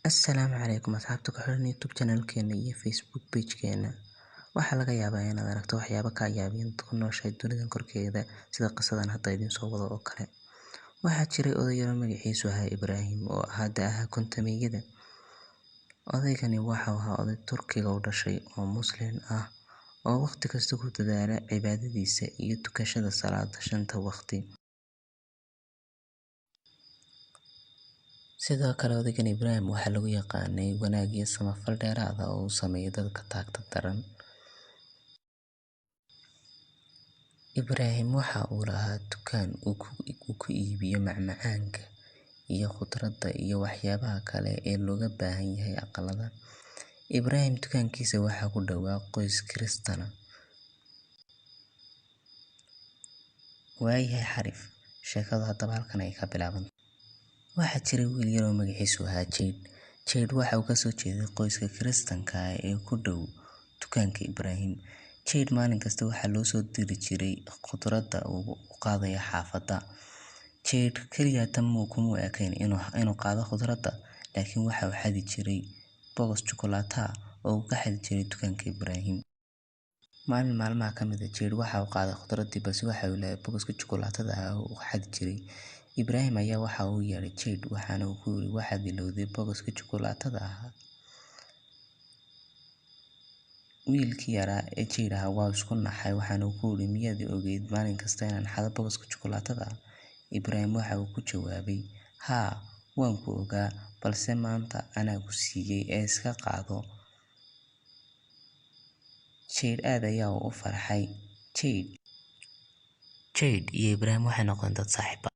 Assalaamu calaykum asxaabta ku xiran YouTube channelkeena iyo Facebook page-keena. Waxaa laga yaabaa inaad aragto waxyaabo ka yaabin ku nooshay dunida korkeeda sida qisadan hadda idiin soo wado oo kale. Waxaa jiray oday yar magaciisu ahaa Ibraahim oo hadda ah kontamiyada. Odaygani waxa uu ahaa oday Turkiga u dhashay oo Muslim ah oo waqti kasta ku dadaala cibaadadiisa iyo tukashada salaada shanta waqti. Sidoo kale odaygan Ibraahim waxaa lagu yaqaanay wanaag iyo samafal dheeraad ah oo uu sameeyo dadka taagta daran. Ibraahim waxa uu lahaa dukaan uu ku iibiyo macmacaanka iyo khudradda iyo waxyaabaha kale ee looga baahan yahay aqalada. Ibraahim dukaankiisa waxaa ku dhowaa qoys Kiristana. Waayahay xariif sheekadu haddaba halkan ay ka bilaabantay. Waxaa jiray wiil yar oo magaciisu ahaa Jade waxa uu kasoo jeeday qoyska Kiristaanka ah ee ku dhow dukaanka Ibraahim. Jade maalin kasta waxaa loo soo diri jiray khudradda uu u qaadayo xaafadda. Jade kaliya kuma ekayn inuu qaado khudradda, laakiin waxa uu xadi jiray box chocolate ah oo uu ka xadi jiray dukaanka Ibraahim. Maalin maalmaha ka mid ah Jade waxa uu qaaday khudraddii balse waxa uu ilaaway box-ka chocolate-da ah oo uu xadi jiray. Ibraahim ayaa waxa uu u yeedhay Jade waxaana uu ku yiri waxaad ilowday box-ka chocolate-da ah. Wiilkii yaraa ee Jade ahaa waa isku naxay waxaana uu ku yiri miyaad ogeyd maalin kasta inaan xado box-ka chocolate-da ah? Ibraahim waxa uu ku jawaabay haa waan ku ogaa balse maanta anaa ku siiyay ee iska qaado. Jade aad ayaa u farxay. Jade iyo Ibraahim waxay noqdeen dad saaxiib ah.